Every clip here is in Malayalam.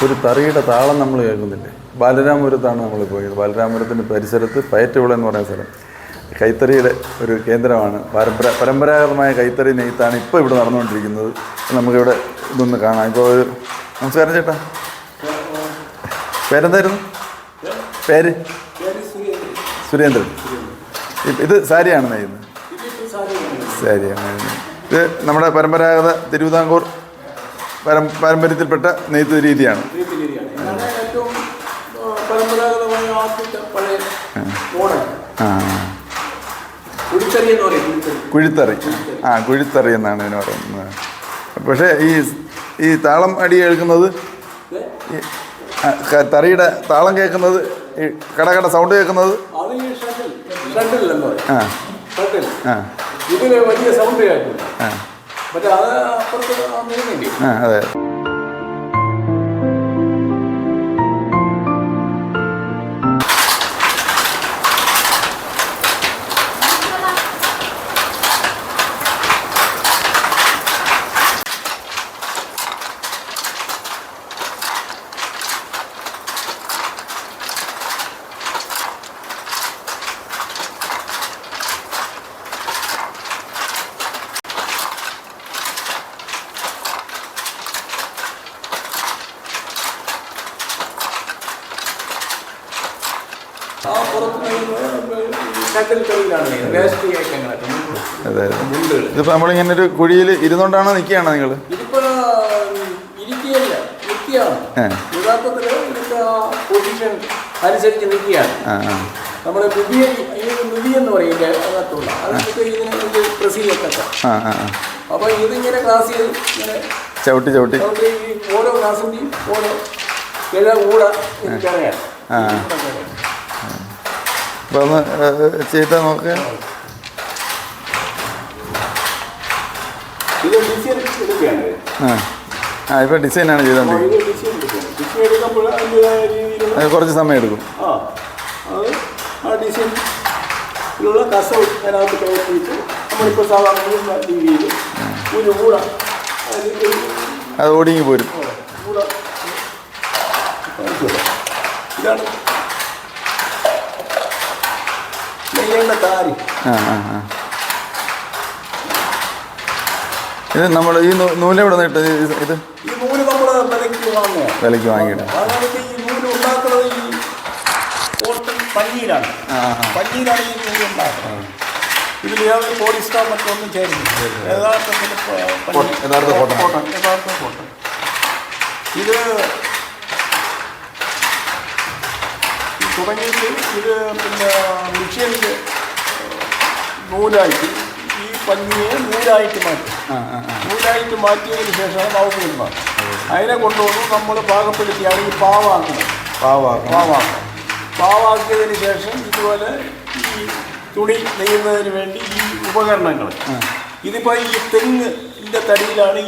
ഒരു തറിയുടെ താളം നമ്മൾ കേൾക്കുന്നില്ലേ? ബാലരാമപുരത്താണ് നമ്മൾ പോയത്. ബാലരാമപുരത്തിൻ്റെ പരിസരത്ത് പയറ്റുവിള എന്ന് പറയുന്ന സ്ഥലം കൈത്തറിയുടെ ഒരു കേന്ദ്രമാണ്. പരമ്പരാഗതമായ കൈത്തറി നെയ്ത്താണ് ഇപ്പോൾ ഇവിടെ നടന്നുകൊണ്ടിരിക്കുന്നത്. നമുക്കിവിടെ ഇതൊന്ന് കാണാം. ഇപ്പോൾ ഒരു നമസ്കാരം ചേട്ടാ, പേരെന്തായിരുന്നു? പേര് സുരേന്ദ്രൻ. ഇത് സാരിയാണ് നെയ്യുന്നത്? സാരിയാണ് നെയ്യുന്നത്. ഇത് നമ്മുടെ പരമ്പരാഗത തിരുവിതാംകൂർ പാരമ്പര്യത്തിൽപ്പെട്ട നെയ്ത്ത് രീതിയാണ്. കുഴിത്തറി. കുഴിത്തറി എന്നാണ് ഇതിന് പറയുന്നത്. പക്ഷേ ഈ താളം അടി കേൾക്കുന്നത്, തറിയുടെ താളം കേൾക്കുന്നത്, ഈ കടകട സൗണ്ട് കേൾക്കുന്നത് അതെ. അതെ. ഇതിപ്പോൾ നമ്മളിങ്ങനെ ഒരു കുഴിയിൽ ഇരുന്നോണ്ടാണോ നിൽക്കുകയാണോ നിങ്ങൾ? അനുസരിച്ച് നിൽക്കുകയാണ്. നമ്മൾ എന്ന് പറയില്ല, അകത്തുള്ള അതൊക്കെ ഇതിനെ പ്രസിദ്ധീകരിക്കട്ടെ. അപ്പോൾ ഇതിങ്ങനെ ക്ലാസ് ചെയ്ത് ഇങ്ങനെ ചവിട്ടി ഓരോ ക്ലാസ്സിൻ്റെയും ഓരോ ഇഴ കൂടെ എനിക്കറിയാം. അപ്പോൾ ഒന്ന് ചെയ്താൽ നോക്കുക. ഇത് ഡിസൈൻ എടുക്കുകയാണ്. ഇപ്പോൾ ഡിസൈനാണ് ചെയ്തോണ്ടിരിക്കുന്നത്. അത് കുറച്ച് സമയം എടുക്കും. ആ ഡിസൈനിലുള്ള കസവ് അതിനകത്ത് പ്രവർത്തിച്ച് നമ്മളിപ്പോൾ സാധാരണ രീതിയിൽ ഒരു കൂട അത് ഒടുങ്ങി പോരും. ഇതാണ് നെയ്യേണ്ട താരി. ഇത് നമ്മൾ ഈ നൂലെവിടെ നിന്ന് ഇട്ടത്? ഇത് ഈ നൂല് നമ്മൾ വിലയ്ക്ക് വാങ്ങിയിട്ട്. അതായത് ഈ നൂല് ഉണ്ടാക്കുന്നത് ഈ കോട്ടൺ പഞ്ഞിയിലാണ്. പഞ്ഞിയിലാണ് ഈ നൂല് ഉണ്ടാക്കുന്നത്. ഇതിൽ യാതൊരു പോളിസ്റ്റർ മറ്റൊന്നും ചേരുന്നില്ല. യഥാർത്ഥത്തിൽ കോട്ടൺ. ഇത് തുടങ്ങിയിട്ട് ഇത് പിന്നെ മെഷീനിൽ നൂലായിട്ട് ഈ പഞ്ഞിയെ നൂലായിട്ട് മാറ്റിയതിന് ശേഷമാണ് നമുക്ക് വരുന്നത്. അതിനെ കൊണ്ടുവന്ന് നമ്മൾ പാകപ്പെടുത്തിയാണ് ഈ പാവാക്കിയതിന് ശേഷം ഇതുപോലെ ഈ തുണി നെയ്യുന്നതിന് വേണ്ടി ഈ ഉപകരണങ്ങൾ. ഇതിപ്പോൾ ഈ തെങ്ങിൻ്റെ തടിയിലാണ്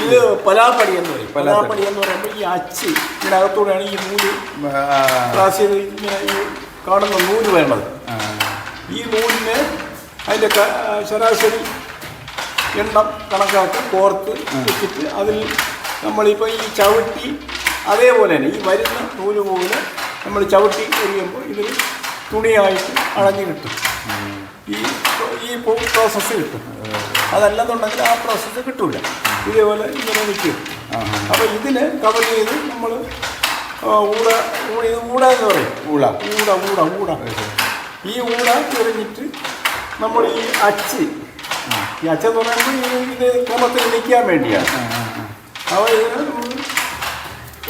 ഇത് പലാപ്പടി എന്ന് പറയും. പലാപ്പടി എന്ന് പറയുമ്പോൾ ഈ അച്ച് ഇതിനകത്തൂടെയാണ് ഈ നൂല് ക്ലാസ് ചെയ്ത് ഇങ്ങനെ ഈ കാണുന്ന നൂല് വേണ്ടത്. ഈ നൂലിനെ അതിൻ്റെ ശരാശരി എണ്ണം കണക്കാക്കി കോർത്ത് വെച്ചിട്ട് അതിൽ നമ്മളിപ്പോൾ ഈ ചവിട്ടി അതേപോലെ തന്നെ ഈ വരുന്ന നൂല് പോലെ നമ്മൾ ചവിട്ടി എറിയുമ്പോൾ ഇത് തുണിയായിട്ട് അളഞ്ഞ് കിട്ടും. ഈ പ്രോസസ്സ് കിട്ടും. അതല്ലെന്നുണ്ടെങ്കിൽ ആ പ്രോസസ്സ് കിട്ടില്ല. ഇതേപോലെ ഇങ്ങനെ നിൽക്കും. അപ്പോൾ ഇതിനെ കവർ ചെയ്ത് നമ്മൾ ഊട എന്ന് പറയും. ഊട ഈ ഊട എറിഞ്ഞിട്ട് നമ്മൾ ഈ അച്ചെന്ന് പറയുമ്പോൾ ഇത് ക്രമത്തിൽ നിൽക്കാൻ വേണ്ടിയാണ്. അപ്പോൾ ഇതിന്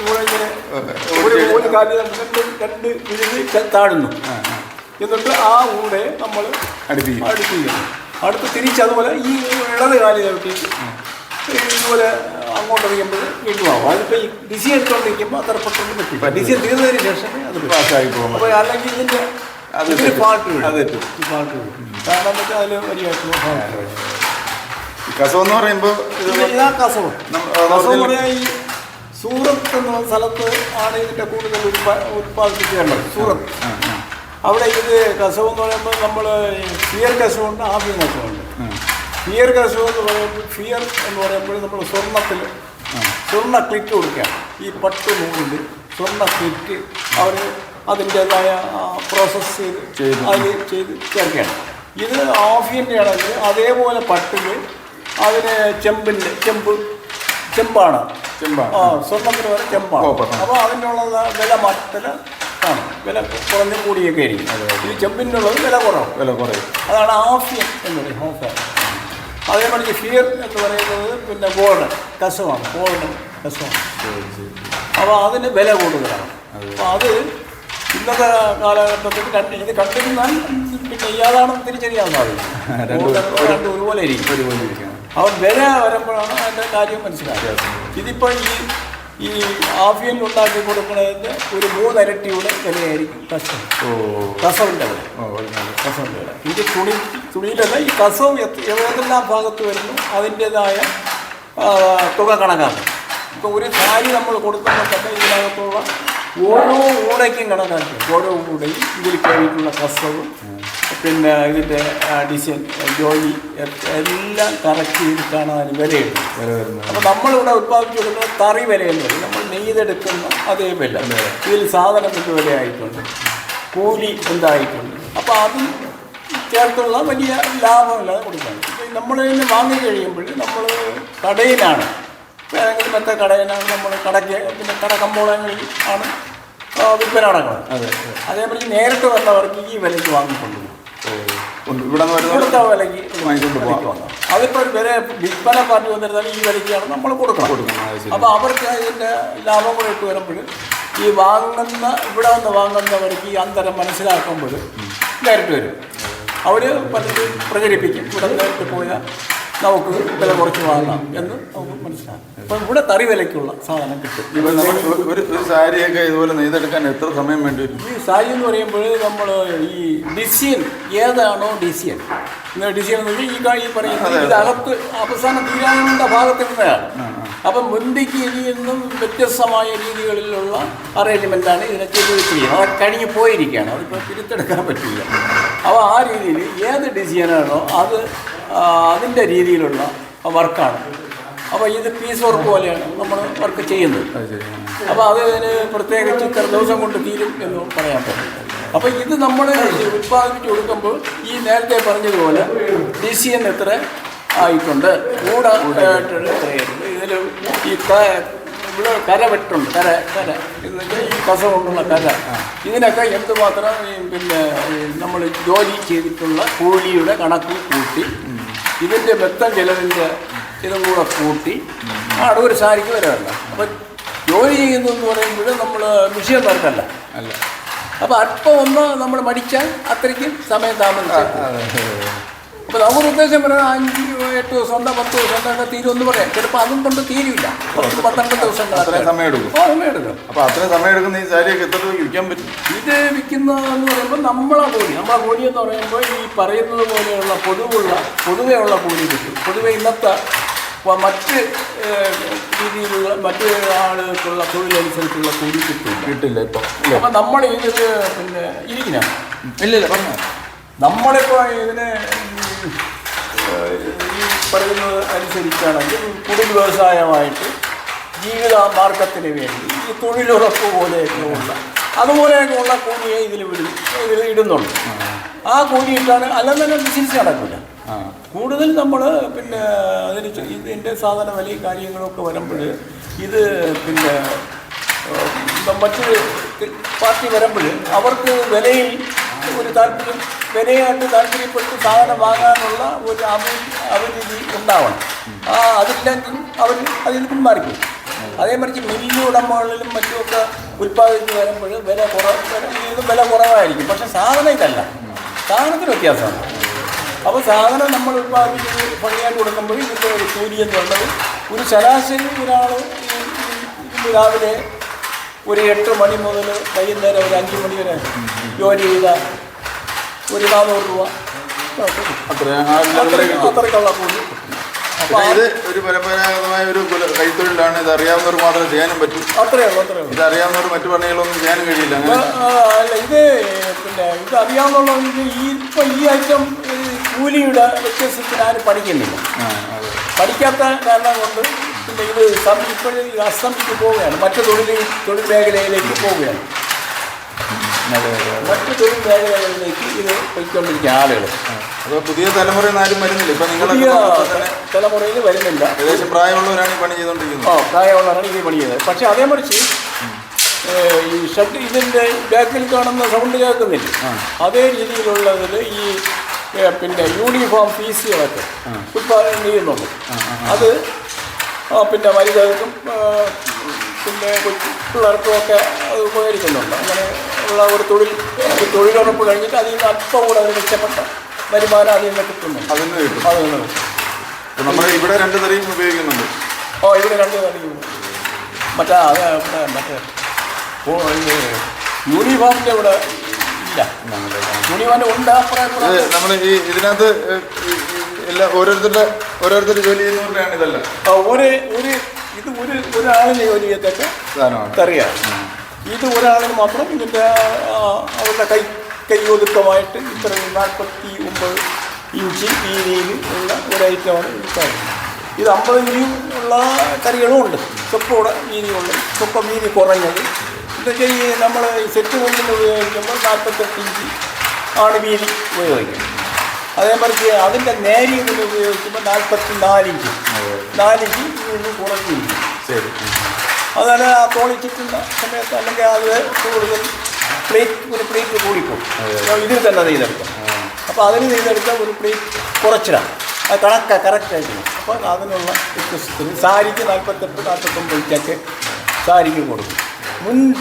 ഇവിടെ ഇങ്ങനെ ഒരു കാര്യം രണ്ട് വിരുന്ന് താഴുന്നു. എന്നിട്ട് ആ ഊടെ നമ്മൾ അടുപ്പിക്കുന്നു. അടുത്ത് തിരിച്ചതുപോലെ ഈ ഇടത് കാലി ചവിട്ടിയിട്ട് ഇതുപോലെ അങ്ങോട്ട് എറിയുമ്പോൾ വീണ്ടുമാവും. അതിപ്പോൾ ഈ ഡിസി എടുത്തുകൊണ്ടിരിക്കുമ്പോൾ അത്ര പെട്ടെന്ന് പറ്റും. ഡിസി തീർന്നതിന് ശേഷമേ അത് പാസ്സായി പോകും. അപ്പോൾ അല്ലെങ്കിൽ ഇതിൻ്റെ പാട്ട് കാരണം വെച്ചാൽ അതിൽ വലിയ കസവെന്ന് പറയുമ്പോൾ കസവ് എന്ന് പറഞ്ഞാൽ ഈ സൂറത്ത് എന്ന സ്ഥലത്ത് ആണ് ഇതിൻ്റെ കൂടുതൽ ഉത്പാദിപ്പിക്കേണ്ടത്. സൂറത്ത് അവിടെ ഇത് കസവ് എന്ന് പറയുമ്പോൾ നമ്മൾ ഫിയർ കസവുണ്ട്, ആഫിയം കസവുണ്ട്. ഫിയർ കസവ് എന്ന് പറയുമ്പോൾ ഫിയർ എന്ന് പറയുമ്പോൾ നമ്മൾ സ്വർണ്ണ ക്ലിറ്റ് കൊടുക്കുകയാണ്. ഈ പട്ട് നൂലിൽ സ്വർണ്ണ ക്ലിറ്റ് അവർ അതിൻ്റേതായ പ്രോസസ്സ് ചെയ്ത് ചേർക്കുകയാണ്. ഇത് ആഫിയൻ്റെ ആണെങ്കിൽ അതേപോലെ പട്ടിൽ അതിന് ചെമ്പാണ് സ്വർണ്ണത്തിന് വരെ ചെമ്പാണ്. അപ്പോൾ അതിനുള്ള വില ആണ്, വില കുറഞ്ഞ കൂടിയൊക്കെ ആയിരിക്കും. ഈ ചെമ്പിനുള്ളത് വില കുറയും. അതാണ് ആഫിയൻ എന്ന് പറയും. ഹോഫ അതേപോലെ ഫിയർ എന്ന് പറയുന്നത് പിന്നെ ഗോൾഡൻ കസവാണ്. അപ്പോൾ അതിന് വില കൂടുതലാണ്. അപ്പോൾ അത് ഇന്നത്തെ കാലഘട്ടത്തിൽ ഇത് കണ്ടിരുന്നാൽ പിന്നെ ഇയാളാണെന്ന് തിരിച്ചറിയാൻ സാധിക്കും. രണ്ടും ഒരുപോലെ ഇരിക്കും. അവൻ വില വരുമ്പോഴാണ് അതിൻ്റെ കാര്യം മനസ്സിലാക്കുക. ഇതിപ്പോൾ ഈ ആഫിയൻ ഉണ്ടാക്കി കൊടുക്കുന്നതിൻ്റെ ഒരു 3 ഇരട്ടിയുടെ വിലയായിരിക്കും കസവിൻ്റെ വില. ഇത് തുണിയിലല്ല, ഈ കസവ് ഏതെല്ലാം ഭാഗത്ത് വരുന്നു അതിൻ്റേതായ തുക കണക്കാക്കും. ഇപ്പോൾ ഒരു സാരി നമ്മൾ കൊടുക്കുമ്പോൾ തന്നെ ഇതിനകത്തുള്ള ഓരോ ഊടയ്ക്കും കണക്കാക്കി, ഓരോ ഊടയും ഇതിൽ കയറിയിട്ടുള്ള കസവും പിന്നെ ഇതിൻ്റെ ഡിസൈൻ ജോലി എല്ലാം കറക്റ്റ് ചെയ്തിട്ടാണ് അതിന് വിലയുണ്ട്. അപ്പോൾ നമ്മളിവിടെ ഉത്പാദിപ്പിച്ച് കൊടുക്കുന്ന തറി വിലയെന്ന് പറയും. നമ്മൾ നെയ്തെടുക്കുന്ന അതേ വില. ഇതിൽ സാധനത്തിൻ്റെ വിലയായിട്ടുണ്ട്, കൂലി എന്തായിട്ടുണ്ട്. അപ്പോൾ അതും ചേർത്തുള്ള വലിയ ലാഭമില്ലാതെ കൊടുക്കണം. നമ്മൾ ഇതിന് വാങ്ങിക്കഴിയുമ്പോൾ നമ്മൾ കടയിലാണ്, ഏതെങ്കിലും മറ്റേ കടയിലാണ് നമ്മൾ പിന്നെ കമ്പോളങ്ങളിൽ ആണ് വിൽപ്പന നടക്കുന്നത്. അതേപോലെ നേരിട്ട് വന്നവർക്ക് ഈ വിലയ്ക്ക് വാങ്ങിക്കൊണ്ടു ഇവിടുത്തെ വിലയ്ക്ക് വാങ്ങിക്കൊണ്ട് പോകാം. അതിപ്പോൾ ഒരു വില വിൽപ്പന പാർട്ടി വന്നിരുന്നാൽ ഈ വിലയ്ക്കാണ് നമ്മൾ കൊടുക്കണം. അപ്പോൾ അവർക്ക് ഇതിൻ്റെ ലാഭം കൂടെ ഇട്ട് വരുമ്പോൾ ഈ ഇവിടെ വന്ന് വാങ്ങുന്നവർക്ക് ഈ അന്തരം മനസ്സിലാക്കുമ്പോൾ നേരിട്ട് വരും. അവർ പലരും പ്രചരിപ്പിക്കും, ഇവിടെ നേരിട്ട് പോയാൽ നമുക്ക് വില കുറച്ച് വാങ്ങാം എന്ന് നമുക്ക് മനസ്സിലാകും. അപ്പം ഇവിടെ തറി വിലയ്ക്കുള്ള സാധനം കിട്ടും. ഒരു സാരിയൊക്കെ ഇതുപോലെ നെയ്തെടുക്കാൻ എത്ര സമയം വേണ്ടി വരും? ഈ സാരി എന്ന് പറയുമ്പോൾ നമ്മൾ ഈ ഡിസൈൻ ഏതാണോ ഡിസൈൻ എന്ന് പറഞ്ഞാൽ ഈ പറയുന്നത് ഇതിനകത്ത് അവസാനം തീരാനുള്ള ഭാഗത്തിരുന്നതാണ്. അപ്പം മുന്തിക്ക് ഇനിയൊന്നും വ്യത്യസ്തമായ രീതികളിലുള്ള അറേഞ്ച്മെൻറ്റാണ് ഇതിനെ ചെയ്തിരിക്കുന്നത്. അത് കഴിഞ്ഞ് പോയിരിക്കുകയാണ്, അതിപ്പോൾ തിരുത്തെടുക്കാൻ പറ്റില്ല. അപ്പോൾ ആ രീതിയിൽ ഏത് ഡിസൈനാണോ അതിൻ്റെ രീതിയിലുള്ള വർക്കാണ്. അപ്പോൾ ഇത് പീസ് വർക്ക് പോലെയാണ് നമ്മൾ വർക്ക് ചെയ്യുന്നത്. അപ്പോൾ അതിന് പ്രത്യേകിച്ച് ഇത്ര ദിവസം കൊണ്ട് തീരും എന്ന് പറയാൻ പറ്റും. അപ്പോൾ ഇത് നമ്മൾ ഉത്പാദിപ്പിച്ച് കൊടുക്കുമ്പോൾ ഈ നേരത്തെ പറഞ്ഞതുപോലെ ഡിസിഎൻ എത്ര ആയിട്ടുണ്ട്, എത്രയായിട്ടുണ്ട്, ഇതിൽ ഈ ഇവിടെ കര വെട്ടുണ്ട്, കര എന്നുവെച്ചാൽ ഈ കസ കൊണ്ടുള്ള കര, ഇതിനൊക്കെ എന്തുമാത്രം പിന്നെ നമ്മൾ ജോലി ചെയ്തിട്ടുള്ള കൂലിയുടെ കണക്ക് കൂട്ടി ഇതിൻ്റെ മെത്തം ചിലവിൻ്റെ ഇതും കൂടെ കൂട്ടി ആണ് ഒരു സാരിക്ക് വരാറില്ല. അപ്പം ജോലി ചെയ്യുന്നതെന്ന് പറയുമ്പോൾ നമ്മൾ മിഷ്യൻ വർക്കല്ല. അപ്പോൾ അല്പം ഒന്ന് നമ്മൾ മടിച്ചാൽ അത്രയ്ക്കും സമയം താമസിച്ചു. അപ്പോൾ നമുക്ക് ഉദ്ദേശം പറയാം 5-8 ദിവസം ഉണ്ടോ 10 ദിവസം ഉണ്ടോ തീരുമെന്ന് പറയാം. ചിലപ്പോൾ അതും കൊണ്ട് തീരില്ല, 12 ദിവസം സമയം എടുക്കും. അപ്പോൾ അത്രയും സമയം എടുക്കുന്ന ഈ സാരിയൊക്കെ എത്ര രൂപയ്ക്ക് വിൽക്കാൻ പറ്റും? ഇത് വിൽക്കുന്നതെന്ന് പറയുമ്പോൾ നമ്മളെ കൂലി എന്ന് പറയുമ്പോൾ ഈ പറയുന്നത് പോലെയുള്ള പൊതുവെയുള്ള കൂലി കിട്ടും. പൊതുവെ ഇന്നത്തെ മറ്റ് രീതിയിലുള്ള മറ്റ് ആളുകൾക്കുള്ള തൊഴിലനുസരിച്ചുള്ള കൂലി കിട്ടില്ല ഇപ്പോൾ. അപ്പം നമ്മൾ ഇതിൽ പിന്നെ ഇരിക്കണം ഇല്ല പറഞ്ഞു നമ്മളിപ്പോൾ ഇതിനെ ഈ പറയുന്നത് അനുസരിച്ചാണെങ്കിൽ കുടിൽ വ്യവസായമായിട്ട് ജീവിത മാർഗത്തിന് വേണ്ടി ഈ തൊഴിലുറപ്പ് പോലെയൊക്കെയുള്ള അതുപോലെയൊക്കെയുള്ള കൂലിയെ ഇതിൽ ഇടുന്നുണ്ട്. ആ കൂലി ഇട്ടാണ്, അല്ലാതെ തന്നെ ബിസിനസ് നടക്കില്ല. കൂടുതൽ നമ്മൾ പിന്നെ ഇതിൻ്റെ സാധന വലിയ കാര്യങ്ങളൊക്കെ വരുമ്പോൾ ഇത് പിന്നെ മറ്റ് പാർട്ടി വരുമ്പോൾ അവർക്ക് വിലയിൽ ഒരു വിലയായിട്ട് താല്പര്യപ്പെട്ട് സാധനം വാങ്ങാനുള്ള ഒരു അഭിരുചി ഉണ്ടാവണം. അതില്ലെങ്കിൽ അവർ അതിൽ പിന്മാറിക്കും. അതേമറിച്ച് മില്ല് ഉടമകളിലും മറ്റുമൊക്കെ ഉൽപ്പാദിച്ച് വരുമ്പോൾ വില കുറവായിരിക്കും. പക്ഷേ സാധനം ഇതല്ല, സാധനത്തിന് വ്യത്യാസമാണ്. അപ്പോൾ സാധനം നമ്മൾ ഉൽപ്പാദിപ്പിച്ച് ഭംഗിയായിട്ട് കൊടുക്കുമ്പോൾ ഇതിൻ്റെ ഒരു കൂലി എന്നുള്ളത് ഒരു ശരാശരി ഒരാൾ രാവിലെ ഒരു 8 മണി മുതൽ വൈകുന്നേരം ഒരു 5 മണി വരെ ജോലി ചെയ്ത ഒരു 400 രൂപ അത്രയ്ക്കുള്ള കൂലി. അപ്പോൾ ഇത് ഒരു പരമ്പരാഗതമായ ഒരു കൈത്തൊഴിലാണ്. ഇത് അറിയാവുന്നവർ മാത്രമേ ചെയ്യാനും പറ്റൂ. അത്രയേ ഉള്ളൂ. ഇത് അറിയാവുന്നവർ മറ്റു പണികളൊന്നും ചെയ്യാനും കഴിയില്ല. അല്ല, ഇത് പിന്നെ ഇത് അറിയാവുന്ന ഈ ഐറ്റം കൂലിയുടെ വ്യത്യസ്തത്തിന് ആരും പഠിക്കുന്നില്ല. പഠിക്കാത്ത കാരണം കൊണ്ട് പിന്നെ ഇത് ഇപ്പോഴും അസ്തമിക്ക് പോവുകയാണ്, മറ്റു തൊഴിൽ മേഖലയിലേക്ക് പോവുകയാണ്. മറ്റു തൊഴിൽ മേഖലകളിലേക്ക് ഇത് പോയിക്കൊണ്ടിരിക്കുന്ന ആളുകൾ. അപ്പോൾ പുതിയ തലമുറയിൽ നിന്ന് ആരും വരുന്നില്ല. ഇപ്പം നിങ്ങൾ പുതിയ തലമുറയിൽ വരുന്നില്ല. ഏകദേശം പ്രായമുള്ളവരാണ് ഈ പണി ചെയ്തുകൊണ്ടിരിക്കുന്നത്. പ്രായമുള്ളവരാണ് ഈ പണി ചെയ്തത്. പക്ഷെ അതേ മറിച്ച് ഈ ഷർട്ട് ഇതിൻ്റെ ബാക്കിൽ കാണുന്ന സൗണ്ട് കേൾക്കുന്നില്ല, അതേ രീതിയിലുള്ളതിൽ ഈ പിന്നെ യൂണിഫോം പീസുകളൊക്കെ ഉത്പാദനം ചെയ്യുന്നുണ്ട്. അത് പിന്നെ വനിതകൾക്കും പിന്നെ പിള്ളേർക്കും ഒക്കെ അത് ഉപകരിക്കുന്നുണ്ട്. അങ്ങനെ ഉള്ള ഒരു തൊഴിലുറപ്പ് കഴിഞ്ഞിട്ട് അതിൽ നിന്ന് അല്പം കൂടെ ഒരു മെച്ചപ്പെട്ട വരുമാനം അതിൽ നിന്ന് കിട്ടുന്നുണ്ട്. അതിൽ നിന്ന് കിട്ടും. നമ്മൾ ഇവിടെ 2 തരയും ഉപയോഗിക്കുന്നുണ്ട്. ഇവിടെ 2 തരയും മറ്റേ യൂണിഫോമിൻ്റെ ഇവിടെ ഇല്ല. യൂണിഫോമിൻ്റെ ഉണ്ട്. നമ്മൾ ഈ ഇതിനകത്ത് ഓരോരുത്തർ ജോലി ചെയ്യുന്നവരുടെയാണ് ഇതല്ല. ഒരാളിന് ജോലി ചെയ്യത്തക്ക അറിയാം. ഇത് ഒരാളിന് മാത്രം ഇതിൻ്റെ അവരുടെ കൈ ഒതുക്കമായിട്ട് ഇത്രയും 49 ഇഞ്ച് വീതിയിൽ ഉള്ള ഒരു ഐറ്റമാണ് ഇത്. ഇത് 50 ഇഞ്ചും ഉള്ള കറികളും ഉണ്ട്. സ്വപ്പം വീതിയുണ്ട്, സ്വപ്പം വീതി കുറഞ്ഞത്. ഇതൊക്കെ ഈ നമ്മൾ സെറ്റ് കൊണ്ടിന് ഉപയോഗിക്കുമ്പോൾ 48 ഇഞ്ച് ആണ് വീതി ഉപയോഗിക്കുന്നത്. അതേമറിച്ച് അതിൻ്റെ നേരിയതിന് ഉപയോഗിക്കുമ്പോൾ 44 ഇഞ്ച് 4 ഇഞ്ച് വീണ്ടും കുറഞ്ഞിരിക്കും. ശരി. അതാണ് ആ തോളി ചുറ്റുന്ന സമയത്ത് അല്ലെങ്കിൽ അത് കൂടുതൽ ഒരു പ്ലേറ്റ് കൂടിപ്പോകും. ഇതിൽ തന്നെ നെയ്തെടുക്കാം. അപ്പോൾ അതിന് നെയ്തെടുത്താൽ ഒരു പ്ലേറ്റ് കുറച്ചിടാം. അത് കറക്റ്റായിട്ട്. അപ്പോൾ അതിനുള്ള വ്യത്യസ്തത്തിന് സാരിക്ക് 48-49 ഇഞ്ചൊക്കെ സാരിക്ക് കൊടുക്കും.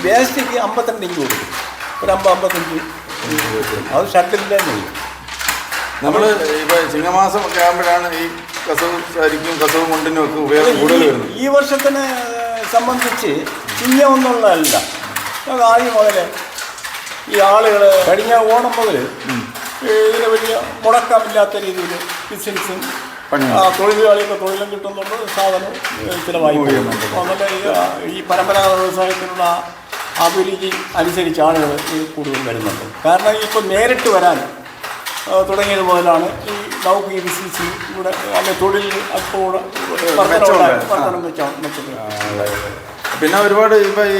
വേസ്റ്റിക്ക് 52 ഇഞ്ച് കൊടുക്കും. ഒരു 50-55 അത് ഷർട്ടിൻ്റെ നെയ്യും. നമ്മൾ ഇപ്പോൾ ചിങ്ങമാസം ഒക്കെ ആകുമ്പോഴാണ് ഈ കസവ് സാരിക്കും കസവ് മുണ്ടിനും ഒക്കെ ഉപയോഗം കൂടുതൽ വരുന്നത്. ഈ വർഷത്തിനെ സംബന്ധിച്ച് ചിങ്ങമൊന്നുള്ളതല്ല. ആദ്യം മുതൽ ഈ ആളുകൾ കഴിഞ്ഞ ഓണം മുതൽ ഇതിന് വലിയ മുടക്കമില്ലാത്ത രീതിയിൽ ബിസിനസ്സും തൊഴിലാളികൾക്ക് തൊഴിലും കിട്ടുന്നുണ്ട്, സാധനം ചിലവായി പോകുന്നുണ്ട്. അങ്ങനെ ഈ പരമ്പരാഗത വ്യവസായത്തിനുള്ള അഭിരുചി അനുസരിച്ച് ആളുകൾ കൂടുതൽ വരുന്നുണ്ട്. കാരണം ഇപ്പോൾ നേരിട്ട് വരാൻ തുടങ്ങിയത് മുതലാണ് ഈ നമുക്ക് ഈ ബിസിനസ് ഇവിടെ അല്ലെ തൊഴിൽ അപ്പോൾ വർധനം മെച്ചപ്പെട്ടു. പിന്നെ ഒരുപാട് ഇപ്പം ഈ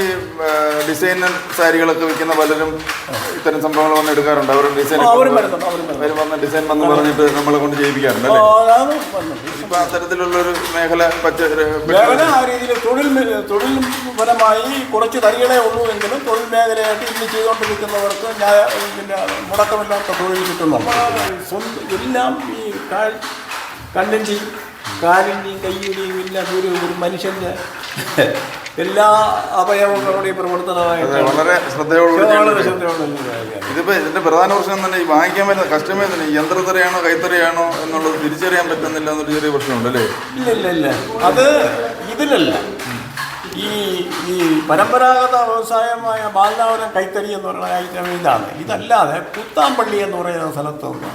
ഡിസൈനർ സാരികളൊക്കെ വിൽക്കുന്ന പലരും ഇത്തരം സംഭവങ്ങൾ വന്ന് എടുക്കാറുണ്ട്. അവർ ഡിസൈൻ വന്ന് ഡിസൈൻ വന്ന് പറഞ്ഞിട്ട് നമ്മളെ കൊണ്ട് ചെയ്യിപ്പിക്കാറുണ്ട്. ഇപ്പം അത്തരത്തിലുള്ളൊരു മേഖല ആ രീതിയിൽ തൊഴിൽപരമായി കുറച്ച് തരികളെ ഉള്ളൂ എങ്കിലും തൊഴിൽ മേഖലയായിട്ട് ഇന്ന് ചെയ്തുകൊണ്ടിരിക്കുന്നവർക്ക് പിന്നെ മുടക്കമില്ലാത്ത തൊഴിൽ കിട്ടുന്നുണ്ട്. എല്ലാം ഈ കണ്ണിൻ്റെയും കാലിൻ്റെയും കയ്യുടെയും ഇല്ലാത്ത ഒരു മനുഷ്യൻ്റെ എല്ലാ അവയവങ്ങളുടെയും പ്രവർത്തനമായിട്ട് വളരെ ശ്രദ്ധയോടുകൂടി. ഇതിപ്പോൾ ഇതിൻ്റെ പ്രധാന പ്രശ്നം തന്നെ ഈ വാങ്ങിക്കാൻ പറ്റുന്ന കസ്റ്റമേഴ്സ് തന്നെ യന്ത്രത്തറയാണോ കൈത്തറയാണോ എന്നുള്ളത് തിരിച്ചറിയാൻ പറ്റുന്നില്ല എന്നൊരു ചെറിയ പ്രശ്നമുണ്ട് അല്ലേ? ഇല്ല അത് ഇതിലല്ല. ഈ പരമ്പരാഗത വ്യവസായമായ ബാലനാവരം കൈത്തറി എന്ന് പറയുന്ന ഐറ്റം ഇതല്ലാതെ കുത്താമ്പള്ളി എന്ന് പറയുന്ന സ്ഥലത്തുണ്ട്.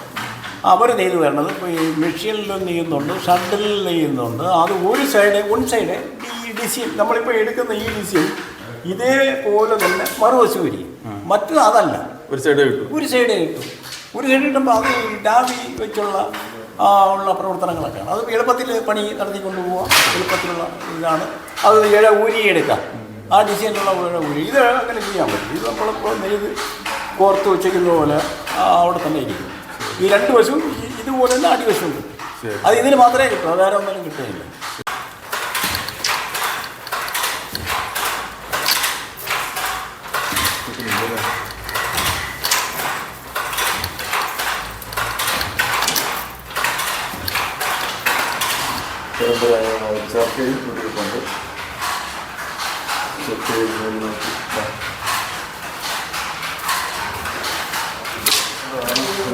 അവർ നെയ്ത് വരണത് ഇപ്പോൾ ഈ മെഷീനിലും നെയ്യുന്നുണ്ട്, ഷട്ടിൽ നെയ്യുന്നുണ്ട്. അത് ഒരു സൈഡ് ഈ ഡിസൈൻ നമ്മളിപ്പോൾ എടുക്കുന്ന ഈ ഡിസൈൻ ഇതേപോലെ തന്നെ മറുവശം വരിക. മറ്റത് അതല്ല, ഒരു സൈഡേ കിട്ടുമ്പോൾ അത് ഡാവി വെച്ചുള്ള ഉള്ള പ്രവർത്തനങ്ങളൊക്കെയാണ്. അത് എളുപ്പത്തിൽ പണി നടത്തിക്കൊണ്ട് പോവുക, എളുപ്പത്തിലുള്ള ഇതാണ്. അത് ഊരിയെടുക്കാം. ആ ഡിസൈനിലുള്ള ഊരി ഇത് അങ്ങനെ ചെയ്യാൻ പറ്റും. ഇത് നമ്മളിപ്പോൾ നെയ്ത് കോർത്ത് വെച്ചിരിക്കുന്ന പോലെ അവിടെ തന്നെ ഇരിക്കും. ഈ 2 വശവും ഇതുപോലെ തന്നെ അടിവശമുണ്ട്. അത് ഇതിന് മാത്രമേ കിട്ടൂ, വേറെ ഒന്നും കിട്ടുകയില്ല.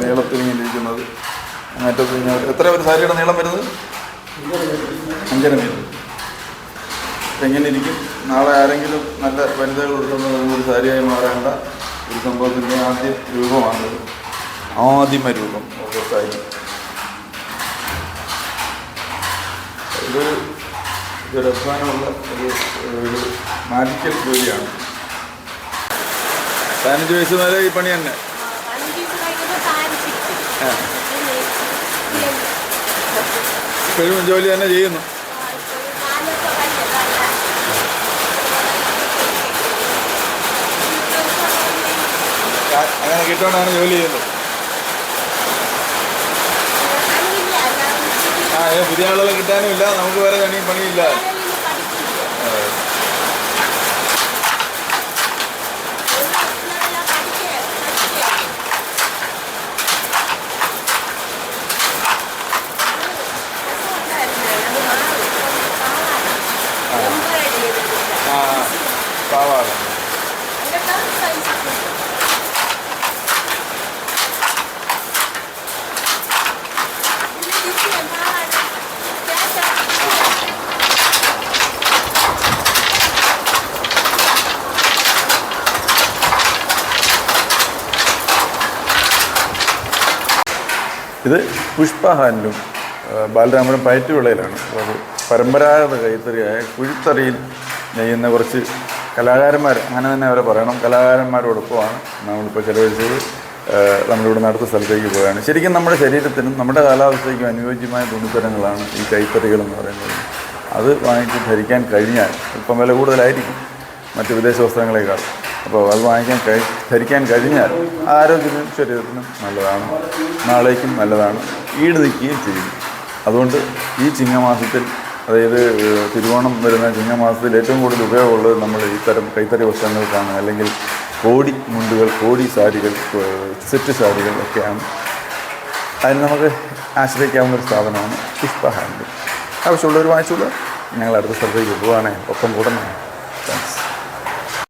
നീളത്തിൽ ഇങ്ങനെ ഇരിക്കുന്നത് മറ്റൊക്കെ എത്ര ഒരു സാരിയുടെ നീളം വരുന്നത്? 5.5 മീറ്റർ. എങ്ങനെ ഇരിക്കും? നാളെ ആരെങ്കിലും നല്ല വനിതകളുണ്ടെന്ന് ഒരു സാരിയായി മാറേണ്ട ഒരു സംഭവത്തിൻ്റെ ആദ്യ രൂപമാണത്. ആദിമ രൂപം സാരി. ഇതൊരു അധ്വാനമുള്ള ഒരു മാജിക്കൽ ജോലിയാണ്. 15 വയസ്സ് വരെ ഈ പണി തന്നെ. ഇപ്പോഴും ജോലി തന്നെ ചെയ്യുന്നു. അങ്ങനെ കിട്ടുകൊണ്ടാണ് ജോലി ചെയ്യുന്നത്. പുതിയ ആളുകളെ കിട്ടാനും ഇല്ല, നമുക്ക് വേറെ പണിയില്ല. പാവാണ്. ഇത് പുഷ്പ ഹാൻഡ്ലൂം ബാലരാമപുരം പയറ്റുവിളയിലാണ്. അത് പരമ്പരാഗത കൈത്തറിയായ കുഴിത്തറിയിൽ നെയ്യുന്ന കുറച്ച് കലാകാരന്മാർ, അങ്ങനെ തന്നെ അവരെ പറയണം, കലാകാരന്മാരോടൊപ്പമാണ് നമ്മളിപ്പോൾ ചിലവഴിച്ചത്. നമ്മളിവിടെ അടുത്ത സ്ഥലത്തേക്ക് പോവുകയാണ്. ശരിക്കും നമ്മുടെ ശരീരത്തിനും നമ്മുടെ കാലാവസ്ഥയ്ക്കും അനുയോജ്യമായ തുണിത്തരങ്ങളാണ് ഈ കൈത്തറികളെന്ന് പറയുന്നത്. അത് വാങ്ങിച്ച് ധരിക്കാൻ കഴിഞ്ഞാൽ ഇപ്പം വില കൂടുതലായിരിക്കും മറ്റ് വിദേശ വസ്ത്രങ്ങളെക്കാൾ. അപ്പോൾ അത് ധരിക്കാൻ കഴിഞ്ഞാൽ ആരോഗ്യത്തിനും ശരീരത്തിനും നല്ലതാണ്, നാളേക്കും നല്ലതാണ്, ഈട് നിൽക്കുകയും ചെയ്യും. അതുകൊണ്ട് ഈ ചിങ്ങമാസത്തിൽ, അതായത് തിരുവോണം വരുന്ന ചിങ്ങമാസത്തിൽ ഏറ്റവും കൂടുതൽ ഉപയോഗമുള്ളത് നമ്മൾ ഇത്തരം കൈത്തറി വസ്ത്രങ്ങൾക്കാണ്. അല്ലെങ്കിൽ കോടി മുണ്ടുകൾ, കോടി സാരികൾ, സെറ്റ് സാരികൾ ഒക്കെയാണ്. അതിന് നമുക്ക് ആശ്രയിക്കാവുന്ന ഒരു സ്ഥാപനമാണ് പുഷ്പ ഹാൻഡ്ലൂം. ആവശ്യമുള്ളവർ വാങ്ങിച്ചുള്ളൂ. ഞങ്ങൾ അടുത്ത സ്ഥലത്തേക്ക് പോവുകയാണെങ്കിൽ ഒപ്പം കൂടണം.